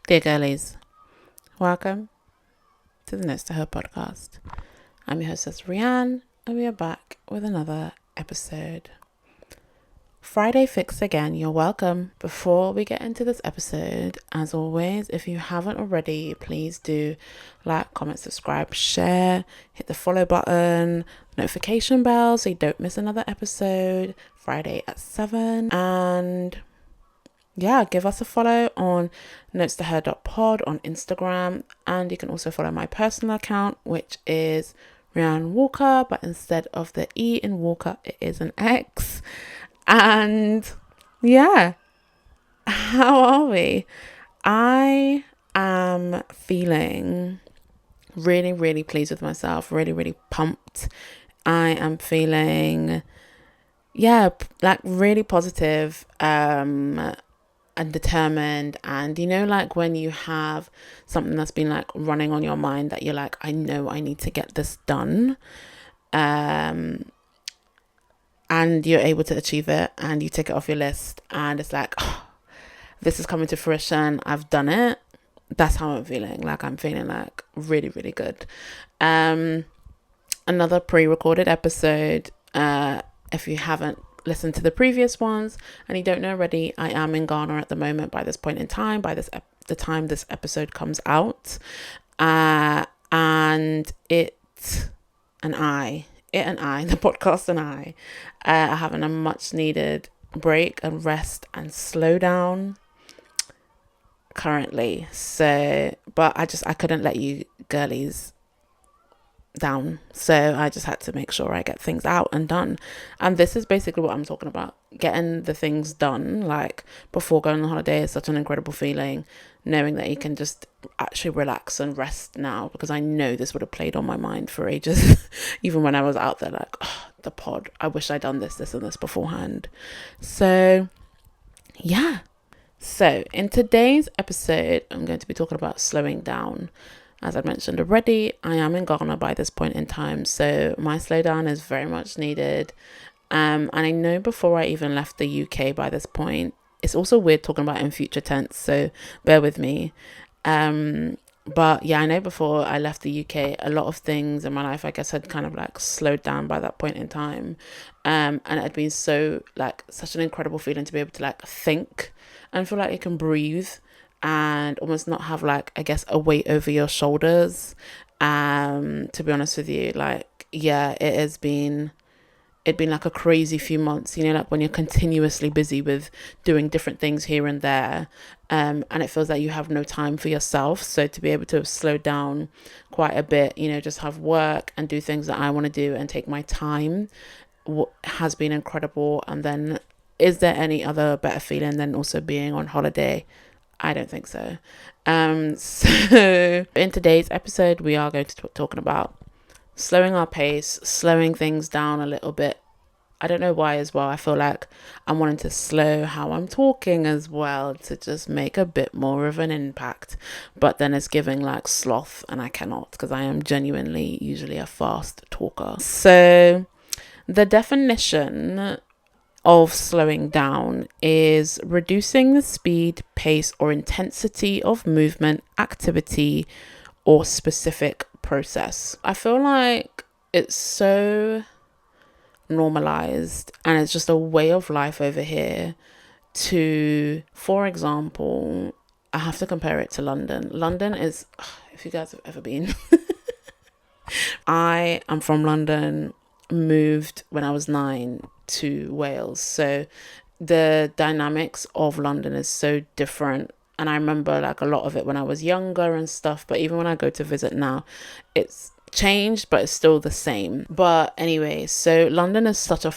Dear girlies, welcome to the Notes to Her podcast. I'm your hostess Rianne, and we are back with another episode. Friday fix again, you're welcome. Before we get into this episode, as always, if you haven't already, please do like, comment, subscribe, share, hit the follow button, notification bell so you don't miss another episode, Friday at 7, and yeah, give us a follow on notestoher.pod on Instagram, and you can also follow my personal account, which is Rianne Walker, but instead of the E in Walker, it is an X. And yeah, how are we? I am feeling really, really pleased with myself, really, really pumped. I am feeling, like really positive, and determined, and like when you have something that's been like running on your mind that you're like, I know I need to get this done, and you're able to achieve it, and you take it off your list, and it's like, oh, this is coming to fruition, I've done it. That's how I'm feeling. Like I'm feeling like really, really good. Another pre-recorded episode, if you haven't listened to the previous ones and you don't know already, I am in Ghana at the moment by this point in time, by the time this episode comes out, and the podcast and I are having a much needed break and rest and slow down currently. So but I couldn't let you girlies down, so I just had to make sure I get things out and done, and this is basically what I'm talking about. Getting the things done like before going on holiday is such an incredible feeling, knowing that you can just actually relax and rest now, because I know this would have played on my mind for ages even when I was out there like, oh, the pod, I wish I'd done this and this beforehand. So in today's episode, I'm going to be talking about slowing down. As I mentioned already, I am in Ghana by this point in time, so my slowdown is very much needed. And I know before I even left the UK by this point, it's also weird talking about in future tense, so bear with me. But yeah, I know before I left the UK, a lot of things in my life, I guess, had kind of like slowed down by that point in time. And it had been so like such an incredible feeling to be able to like think and feel like you can breathe and almost not have like, I guess, a weight over your shoulders. To be honest with you, like, yeah, it'd been like a crazy few months, like when you're continuously busy with doing different things here and there, and it feels like you have no time for yourself. So to be able to slow down quite a bit, just have work and do things that I want to do and take my time, has been incredible. And then is there any other better feeling than also being on holiday? I don't think so. So in today's episode, we are going to talking about slowing our pace, slowing things down a little bit. I don't know why as well. I feel like I'm wanting to slow how I'm talking as well, to just make a bit more of an impact. But then it's giving like sloth, and I cannot, because I am genuinely usually a fast talker. So the definition of slowing down is reducing the speed, pace, or intensity of movement, activity, or specific process. I feel like it's so normalized, and it's just a way of life over here to, for example, I have to compare it to London. London is, if you guys have ever been, I am from London, moved when I was 9 to Wales, so the dynamics of London is so different. And I remember like a lot of it when I was younger and stuff, but even when I go to visit now, it's changed, but it's still the same. But anyway, so London is such a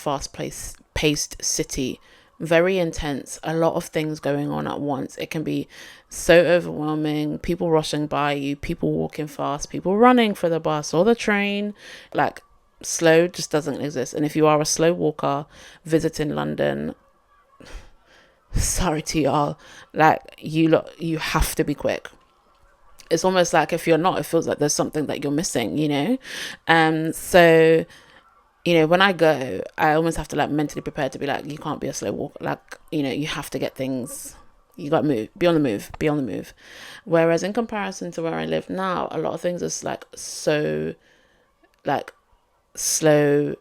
paced city, very intense, a lot of things going on at once. It can be so overwhelming, people rushing by you, people walking fast, people running for the bus or the train. Like, slow just doesn't exist. And if you are a slow walker visiting London, sorry to y'all, like you have to be quick. It's almost like if you're not, it feels like there's something that you're missing, so when I go, I almost have to like mentally prepare to be like, you can't be a slow walker, like you have to get things You got to move, be on the move, be on the move. Whereas in comparison to where I live now, a lot of things are like so like slower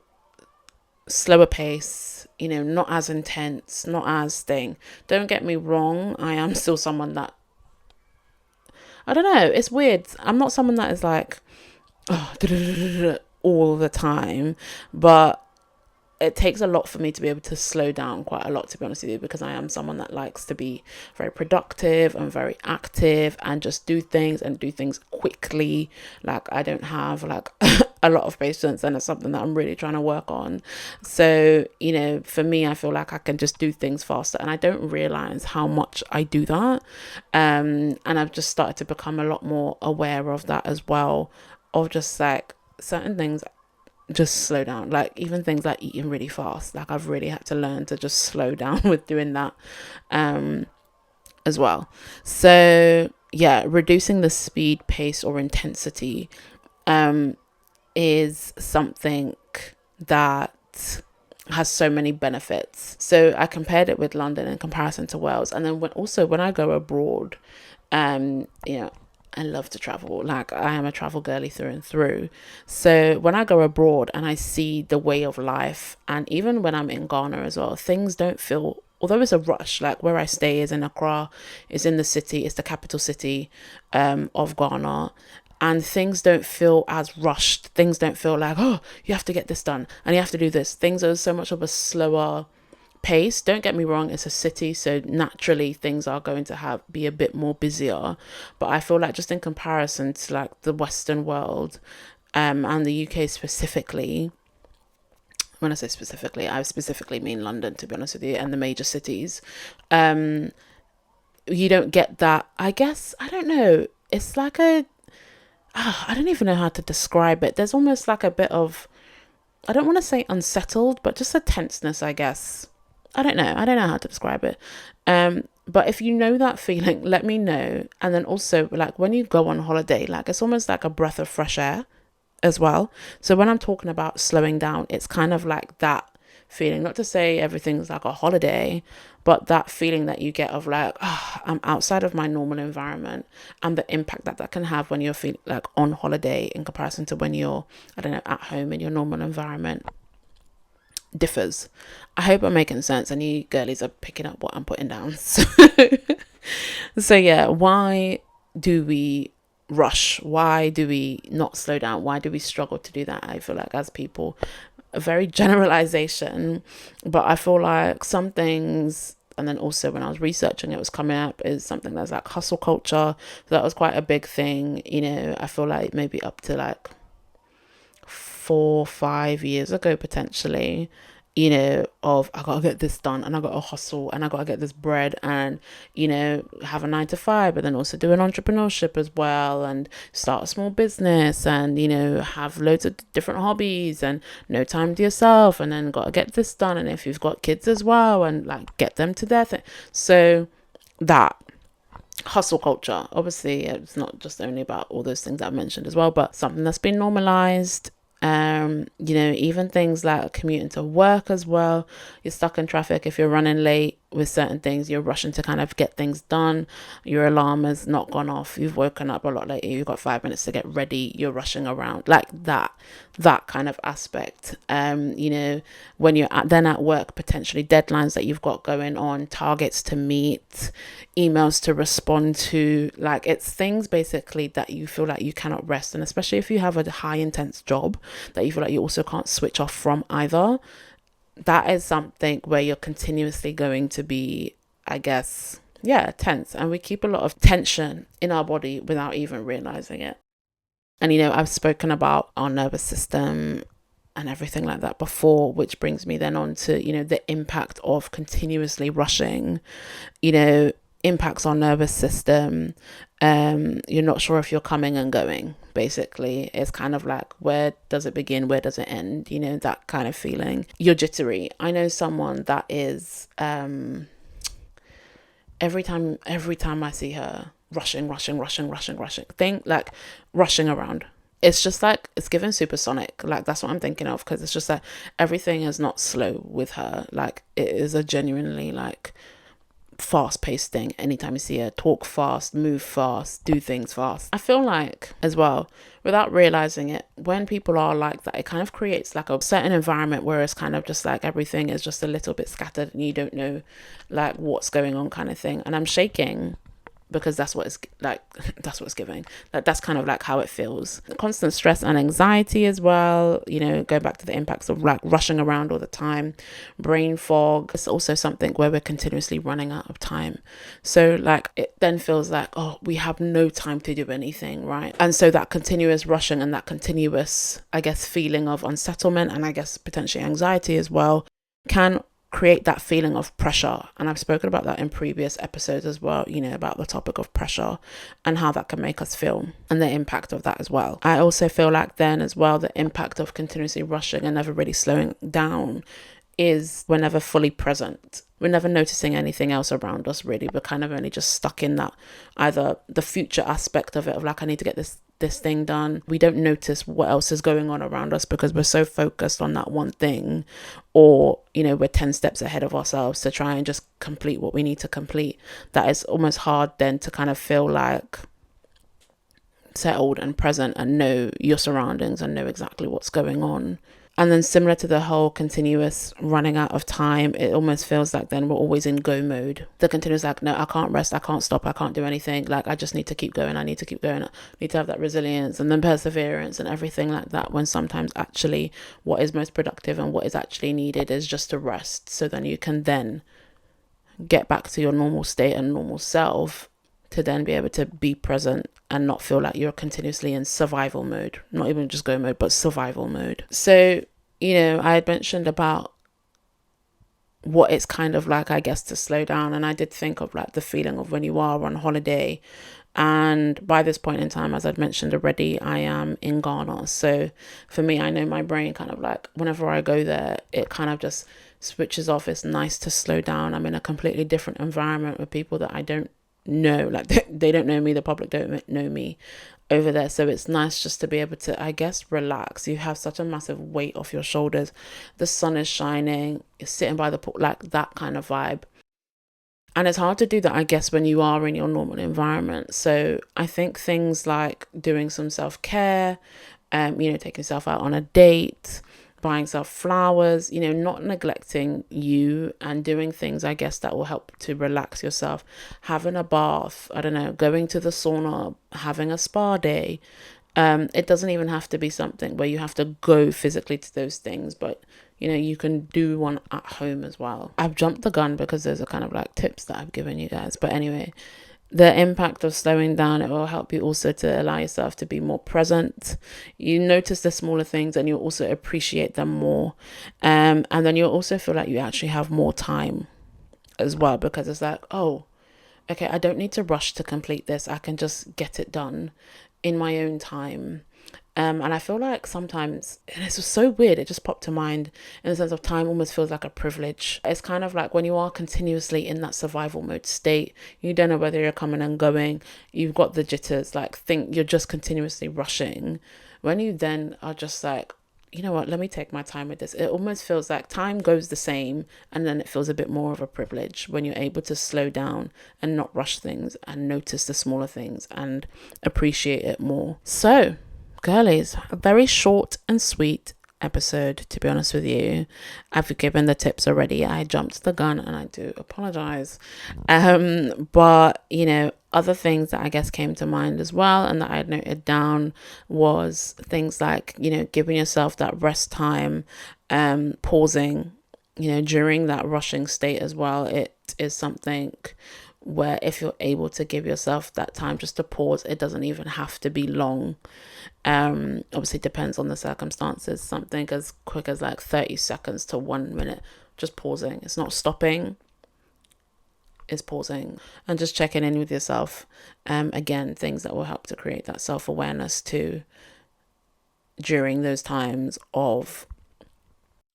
pace, you know, not as intense, not as thing. Don't get me wrong, I am still someone that, I don't know, it's weird. I'm not someone that is like, oh, all the time, but it takes a lot for me to be able to slow down quite a lot, to be honest with you, because I am someone that likes to be very productive and very active and just do things and do things quickly. Like I don't have like a lot of patience, and it's something that I'm really trying to work on. So, you know, for me, I feel like I can just do things faster, and I don't realize how much I do that. And I've just started to become a lot more aware of that as well, of just like certain things just slow down, like even things like eating really fast. Like I've really had to learn to just slow down with doing that as well. So yeah, reducing the speed, pace, or intensity is something that has so many benefits. So I compared it with London in comparison to Wales, and then when I go abroad, you know, I love to travel. Like I am a travel girly through and through. So when I go abroad and I see the way of life, and even when I'm in Ghana as well, things don't feel, although it's a rush, like where I stay is in Accra, is in the city, it's the capital city of Ghana. And things don't feel as rushed. Things don't feel like, oh, you have to get this done and you have to do this. Things are so much of a slower pace. Don't get me wrong, it's a city, so naturally things are going to be a bit more busier, but I feel like just in comparison to like the Western world and the UK specifically, when I say specifically, I specifically mean London, to be honest with you, and the major cities, you don't get that. I guess, I don't know, it's like I don't even know how to describe it. There's almost like a bit of, I don't want to say unsettled, but just a tenseness, I guess. I don't know how to describe it. But if you know that feeling, let me know. And then also, like when you go on holiday, like it's almost like a breath of fresh air as well. So when I'm talking about slowing down, it's kind of like that feeling. Not to say everything's like a holiday, but that feeling that you get of like, oh, I'm outside of my normal environment, and the impact that that can have when you're feeling like on holiday in comparison to when you're, I don't know, at home in your normal environment differs. I hope I'm making sense and you girlies are picking up what I'm putting down. So yeah, why do we rush? Why do we not slow down? Why do we struggle to do that? I feel like as people, a very generalization, but I feel like some things, and then also when I was researching, it was coming up is something that's like hustle culture. So that was quite a big thing, you know. I feel like maybe up to like 4 or 5 years ago potentially, you know, of I gotta get this done and I gotta hustle and I gotta get this bread and, you know, have a 9 to 5, but then also do an entrepreneurship as well and start a small business and, you know, have loads of different hobbies and no time to yourself, and then gotta get this done, and if you've got kids as well, and like get them to their thing. So that hustle culture, obviously it's not just only about all those things I mentioned as well, but something that's been normalized. You know, even things like commuting to work as well. You're stuck in traffic. If you're running late with certain things, you're rushing to kind of get things done. Your alarm has not gone off. You've woken up a lot later. You've got 5 minutes to get ready. You're rushing around like that kind of aspect. You know, when you're at work, potentially deadlines that you've got going on, targets to meet, emails to respond to, like it's things basically that you feel like you cannot rest. And especially if you have a high intense job that you feel like you also can't switch off from either, that is something where you're continuously going to be, I guess, yeah, tense. And we keep a lot of tension in our body without even realizing it. And, you know, I've spoken about our nervous system and everything like that before, which brings me then on to, you know, the impact of continuously rushing, you know, impacts on nervous system. You're not sure if you're coming and going, basically. It's kind of like, where does it begin, where does it end, you know, that kind of feeling. You're jittery. I know someone that is every time I see her rushing, think like rushing around, it's just like it's given supersonic. Like that's what I'm thinking of, because it's just like everything is not slow with her. Like it is a genuinely like fast-paced thing. Anytime you see her, talk fast, move fast, do things fast. I feel like as well, without realizing it, when people are like that, it kind of creates like a certain environment where it's kind of just like everything is just a little bit scattered and you don't know like what's going on kind of thing. And I'm shaking because that's what it's like, that's what it's giving. Like, that's kind of like how it feels. Constant stress and anxiety as well, you know, go back to the impacts of like rushing around all the time, brain fog. It's also something where we're continuously running out of time. So like it then feels like, oh, we have no time to do anything, right? And so that continuous rushing and that continuous, I guess, feeling of unsettlement and I guess potentially anxiety as well can create that feeling of pressure. And I've spoken about that in previous episodes as well, you know, about the topic of pressure and how that can make us feel and the impact of that as well. I also feel like then as well, the impact of continuously rushing and never really slowing down is we're never fully present. We're never noticing anything else around us really. We're kind of only just stuck in that, either the future aspect of it of like, I need to get this thing done. We don't notice what else is going on around us because we're so focused on that one thing, or you know, we're 10 steps ahead of ourselves to try and just complete what we need to complete, that it's almost hard then to kind of feel like settled and present and know your surroundings and know exactly what's going on. And then similar to the whole continuous running out of time, it almost feels like then we're always in go mode. The continuous like, no, I can't rest, I can't stop, I can't do anything. Like, I just need to keep going, I need to keep going. I need to have that resilience and then perseverance and everything like that, when sometimes actually what is most productive and what is actually needed is just to rest. So then you can then get back to your normal state and normal self to then be able to be present and not feel like you're continuously in survival mode, not even just go mode, but survival mode. So, you know, I had mentioned about what it's kind of like, I guess, to slow down. And I did think of like the feeling of when you are on holiday. And by this point in time, as I'd mentioned already, I am in Ghana. So for me, I know my brain kind of like, whenever I go there, it kind of just switches off. It's nice to slow down. I'm in a completely different environment with people that I don't know, like they don't know me, the public don't know me over there. So it's nice just to be able to, I guess, relax. You have such a massive weight off your shoulders. The sun is shining, you're sitting by the pool, like that kind of vibe. And it's hard to do that, I guess, when you are in your normal environment. So I think things like doing some self-care, you know, taking yourself out on a date, buying yourself flowers, you know, not neglecting you and doing things, I guess, that will help to relax yourself. Having a bath, I don't know, going to the sauna, having a spa day. It doesn't even have to be something where you have to go physically to those things, but you know, you can do one at home as well. I've jumped the gun because those are kind of like tips that I've given you guys. But anyway, the impact of slowing down, it will help you also to allow yourself to be more present. You notice the smaller things and you'll also appreciate them more. And then you'll also feel like you actually have more time as well, because it's like, oh, okay, I don't need to rush to complete this. I can just get it done in my own time. And I feel like sometimes, and it's just so weird, it just popped to mind in the sense of time almost feels like a privilege. It's kind of like when you are continuously in that survival mode state, you don't know whether you're coming and going, you've got the jitters, like think you're just continuously rushing. When you then are just like, you know what, let me take my time with this. It almost feels like time goes the same, and then it feels a bit more of a privilege when you're able to slow down and not rush things and notice the smaller things and appreciate it more. So, girlies, a very short and sweet episode, to be honest with you. I've given the tips already. I jumped the gun and I do apologize. But, you know, other things that I guess came to mind as well and that I had noted down was things like, you know, giving yourself that rest time, pausing, you know, during that rushing state as well. It is something where if you're able to give yourself that time just to pause, it doesn't even have to be long. Obviously it depends on the circumstances. Something as quick as like 30 seconds to 1 minute, just pausing. It's not stopping, it's pausing and just checking in with yourself. Again, things that will help to create that self-awareness too during those times of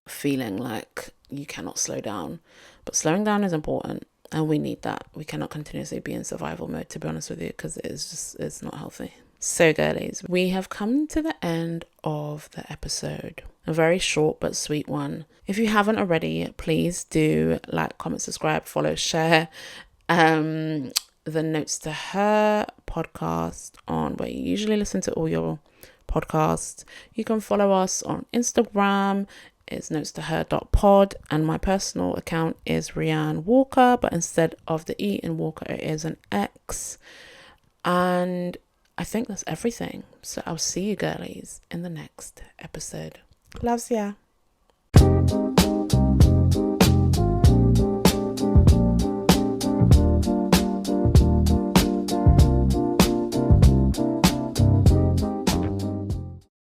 feeling like you cannot slow down. But slowing down is important. And we need that. We cannot continuously be in survival mode, to be honest with you, because it's not healthy. So girlies, we have come to the end of the episode. A very short but sweet one. If you haven't already, please do like, comment, subscribe, follow, share. The Notes to Her podcast on where you usually listen to all your podcasts. You can follow us on Instagram. It's notes2her.pod, and my personal account is Rianne Walker, but instead of the E in Walker, it is an X. And I think that's everything. So I'll see you girlies in the next episode. Loves ya.